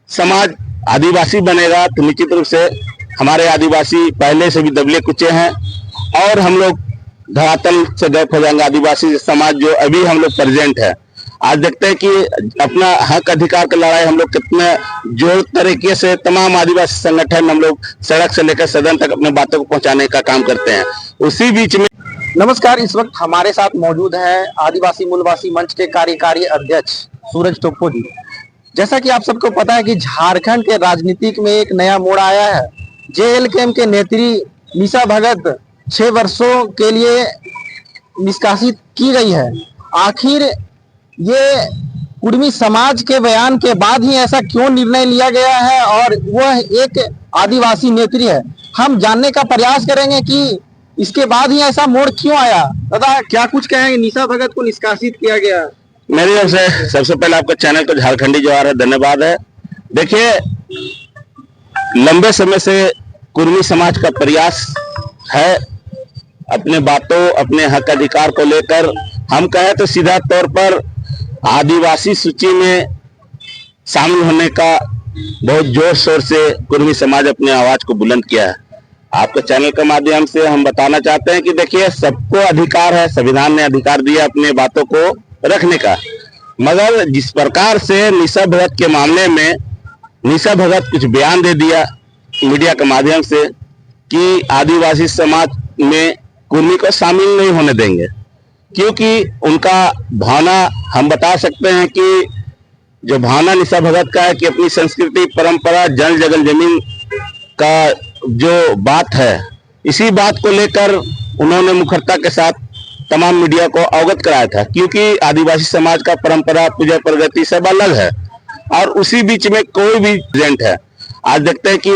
समाज आदिवासी बनेगा तो निश्चित रूप से हमारे आदिवासी पहले से भी दबले कुचे हैं और हम लोग धरातल से गायब हो जाएंगे। आदिवासी समाज जो अभी हम लोग प्रेजेंट है, आज देखते हैं कि अपना हक अधिकार की लड़ाई हम लोग कितने जोर तरीके से तमाम आदिवासी संगठन हम लोग सड़क से लेकर सदन तक अपने बातों को पहुंचाने का काम करते हैं। उसी बीच में नमस्कार, इस वक्त हमारे साथ मौजूद हैं आदिवासी मूलवासी मंच के कार्यकारी अध्यक्ष सूरज टोप्पो जी। जैसा कि आप सबको पता है कि झारखंड के राजनीतिक में एक नया मोड़ आया है। जेएलकेएम के नेत्री निशा भगत 6 वर्षों के लिए निष्कासित की गई है। आखिर ये कुर्मी समाज के बयान के बाद ही ऐसा क्यों निर्णय लिया गया है और वह एक आदिवासी नेत्री है? हम जानने का प्रयास करेंगे कि इसके बाद ही ऐसा मोड़ क्यों आया। दादा, क्या कुछ कहेंगे? निशा भगत को निष्कासित किया गया। मेरी ओर से सबसे पहले आपका चैनल को झारखंडी जवाहर है, धन्यवाद है। देखिए, लंबे समय से कुर्मी समाज का प्रयास है अपने बातों, अपने हक अधिकार को लेकर, हम कहें तो सीधा तौर पर आदिवासी सूची में शामिल होने का बहुत जोर शोर से कुर्मी समाज अपने आवाज को बुलंद किया है। आपके चैनल के माध्यम से हम बताना चाहते हैं कि देखिए, सबको अधिकार है, संविधान ने अधिकार दिया अपने बातों को रखने का, मगर जिस प्रकार से निशा भगत के मामले में निशा भगत कुछ बयान दे दिया मीडिया के माध्यम से कि आदिवासी समाज में कुर्मी को शामिल नहीं होने देंगे, क्योंकि उनका भावना हम बता सकते हैं कि जो भावना निशा भगत का है कि अपनी संस्कृति, परंपरा, जल जगल जमीन का जो बात है, इसी बात को लेकर उन्होंने मुखरता के साथ तमाम मीडिया को अवगत कराया था, क्योंकि आदिवासी समाज का परंपरा, पूजा, प्रगति सब अलग है और उसी बीच में कोई भी प्रेजेंट है। आज देखते हैं कि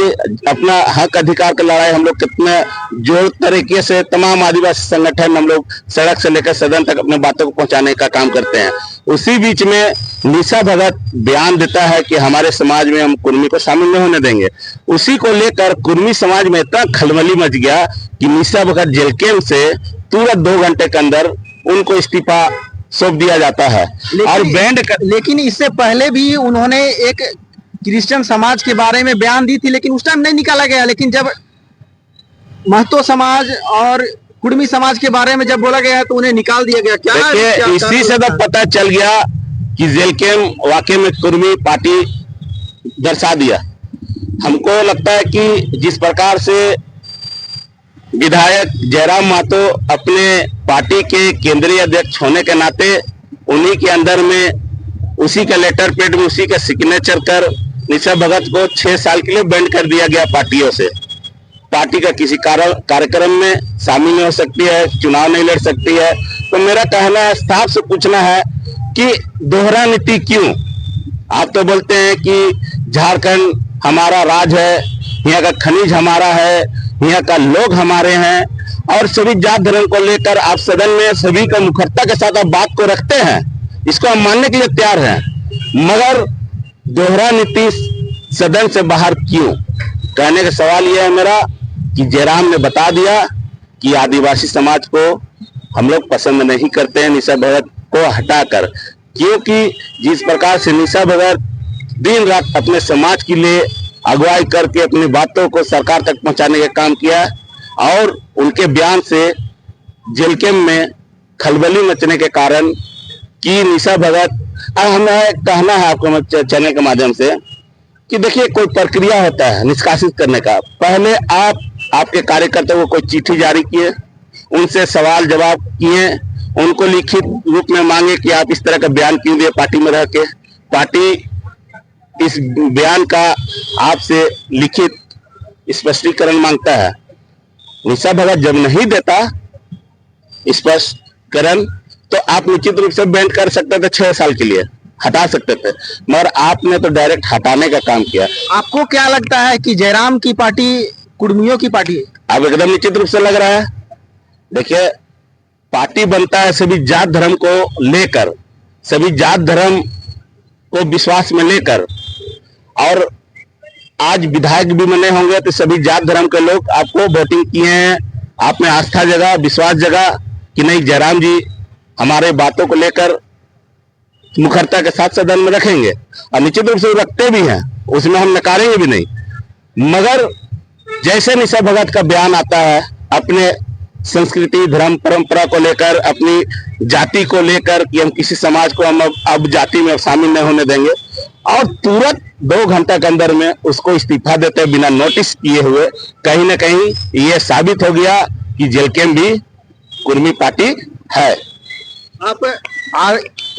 अपना हक अधिकार की लड़ाई हम लोग कितने जोर तरीके से तमाम आदिवासी संगठन हम लोग सड़क से लेकर सदन तक अपने बातों को पहुंचाने का काम करते हैं। उसी बीच में निशा भगत बयान देता है कि हमारे समाज में हम कुर्मी को शामिल नहीं होने देंगे। उसी को लेकर कुर्मी समाज में इतना खलबली मच गया कि निशा भगत जेलकेम से तुरंत 2 घंटे के अंदर उनको इस्तीफा सौंप दिया जाता है। और लेकिन इससे पहले भी उन्होंने एक क्रिश्चियन समाज के बारे में बयान दी थी, लेकिन उस टाइम नहीं निकाला गया। लेकिन जब महतो समाज और कुर्मी समाज के बारे में जब बोला गया है तो उन्हें निकाल दिया गया। क्या इसी से तो पता चल गया कि जेलकेम वाकई में कुर्मी पार्टी दर्शा दिया। हमको लगता है कि जिस प्रकार से विधायक जयराम महतो अपने पार्टी के केंद्रीय अध्यक्ष होने के नाते उन्हीं के अंदर में, उसी के लेटर पेड में, उसी के सिग्नेचर कर निशा भगत को 6 साल के लिए बैंड कर दिया गया पार्टियों से। पार्टी का किसी कार्यक्रम में शामिल नहीं हो सकती है, चुनाव नहीं लड़ सकती है। तो मेरा कहना है, साफ से पूछना है कि दोहरा नीति क्यों? आप तो बोलते हैं कि झारखंड हमारा राज है, यहाँ का खनिज हमारा है, यहाँ का लोग हमारे हैं और सभी जात धर्म को लेकर आप सदन में सभी का मुखरता के साथ आप बात को रखते हैं, इसको हम मानने के लिए तैयार हैं। मगर दोहरा नीति सदन से बाहर क्यों? कहने का सवाल यह है मेरा कि जयराम ने बता दिया कि आदिवासी समाज को हम लोग पसंद नहीं करते हैं निशा भगत को हटाकर, क्योंकि जिस प्रकार से निशा भगत दिन रात अपने समाज के लिए अगुवाई करके अपनी बातों को सरकार तक पहुंचाने का काम किया और उनके बयान से जेलकेम में खलबली मचने के कारण कि निशा भगत, हमें कहना है आपको चैनल के माध्यम से कि देखिए, कोई प्रक्रिया होता है निष्कासित करने का। पहले आपके कार्यकर्ता को कोई चिट्ठी जारी किए, उनसे सवाल जवाब किए, उनको लिखित रूप में मांगे कि आप इस तरह का बयान क्यों दिए पार्टी में रह के। पार्टी इस बयान का आपसे लिखित स्पष्टीकरण मांगता है। निशा भगत जब नहीं देता स्पष्टीकरण तो आप निश्चित रूप से बैंड कर सकते थे, 6 साल के लिए हटा सकते थे, मगर आपने तो डायरेक्ट हटाने का काम किया। आपको क्या लगता है कि जयराम की पार्टी कुर्मियों की पार्टी है? अब एकदम निश्चित रूप से लग रहा है। देखिए, पार्टी बनता है सभी जात धर्म को लेकर, सभी जात धर्म को विश्वास में लेकर, और आज विधायक भी बने होंगे तो सभी जात धर्म के लोग आपको वोटिंग किए हैं, आपने आस्था जगा, विश्वास जगा कि नहीं, जयराम जी हमारे बातों को लेकर मुखरता के साथ सदन में रखेंगे और निश्चित रूप से रखते भी हैं। उसमें हम नकारेंगे भी नहीं। मगर जैसे निशा भगत का बयान आता है अपने संस्कृति धर्म परंपरा को लेकर, अपनी जाति को लेकर कि हम किसी समाज को हम अब जाति में शामिल नहीं होने देंगे, और तुरंत 2 घंटा के अंदर में उसको इस्तीफा देते बिना नोटिस किए हुए, कहीं ना कहीं ये साबित हो गया कि जेलकेम भी कुर्मी पार्टी है। आप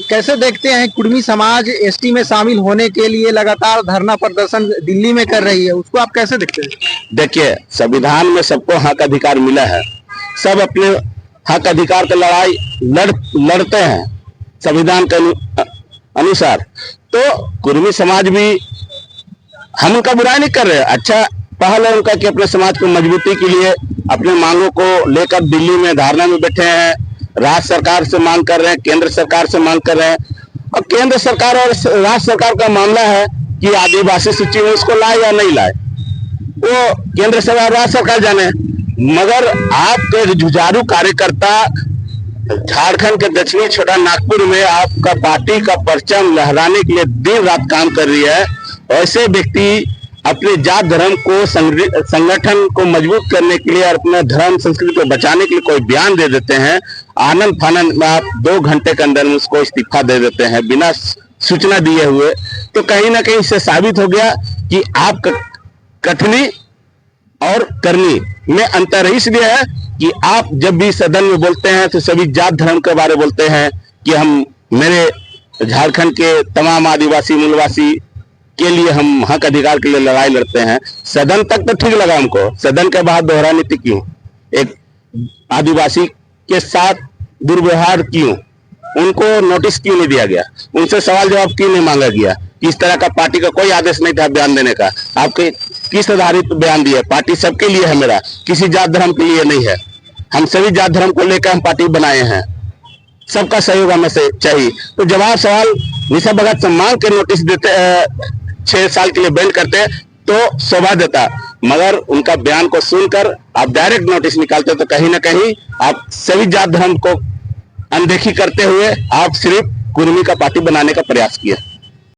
कैसे देखते हैं कुर्मी समाज एसटी में शामिल होने के लिए लगातार धरना प्रदर्शन दिल्ली में कर रही है, उसको आप कैसे देखते हैं? देखिए, संविधान में सबको हक अधिकार मिला है, सब अपने हक अधिकार की लड़ाई लड़ते हैं संविधान के अनुसार। तो कुर्मी समाज भी, हम उनका बुराई नहीं कर रहे, अच्छा पहल है उनका कि अपने समाज को मजबूती के लिए अपने मांगों को लेकर दिल्ली में धरना में बैठे हैं, राज्य सरकार से मांग कर रहे हैं, केंद्र सरकार से मांग कर रहे हैं। और केंद्र सरकार और राज्य सरकार का मामला है कि आदिवासी सूची में उसको लाए या नहीं लाए, वो केंद्र सरकार राज्य सरकार जाने। मगर आपके जुझारू कार्यकर्ता झारखंड के दक्षिणी छोटा नागपुर में आपका पार्टी का परचम लहराने के लिए दिन रात काम कर रही है, ऐसे व्यक्ति अपने जात धर्म को संगठन को मजबूत करने के लिए और अपने धर्म संस्कृति को बचाने के लिए कोई बयान दे देते हैं, आनंद फानंद में आप 2 घंटे के अंदर में उसको इस्तीफा दे देते हैं बिना सूचना दिए हुए। तो कहीं ना कहीं इससे साबित हो गया कि आप कथनी और करनी में अंतर इसलिए है कि आप जब भी सदन में बोलते हैं तो सभी जात धर्म के बारे में बोलते हैं कि हम मेरे झारखंड के तमाम आदिवासी मूलवासी के लिए हम हक अधिकार के लिए लड़ाई लड़ते हैं। सदन तक तो ठीक लगा हमको, सदन के बाद दोहरा नीति क्यों, एक आदिवासी के साथ दुर्व्यवहार क्यों, उनको नोटिस क्यों नहीं दिया गया, उनसे सवाल जवाब क्यों नहीं मांगा गया, किस तरह का पार्टी का कोई आदेश नहीं था बयान देने का, आपके किस आधारित बयान दिया? पार्टी सबके लिए है, मेरा किसी जात धर्म के लिए नहीं है, हम सभी जात धर्म को लेकर हम पार्टी बनाए हैं, सबका सहयोग हमें से चाहिए। तो जवाब सवाल निशा भगत से मांग के नोटिस देते 6 साल के लिए बैंड करते तो शोभा देता, मगर उनका बयान को सुनकर आप डायरेक्ट नोटिस निकालते तो कहीं ना कहीं आप सभी जात धर्म को अनदेखी करते हुए आप सिर्फ कुर्मी का पार्टी बनाने का प्रयास किया।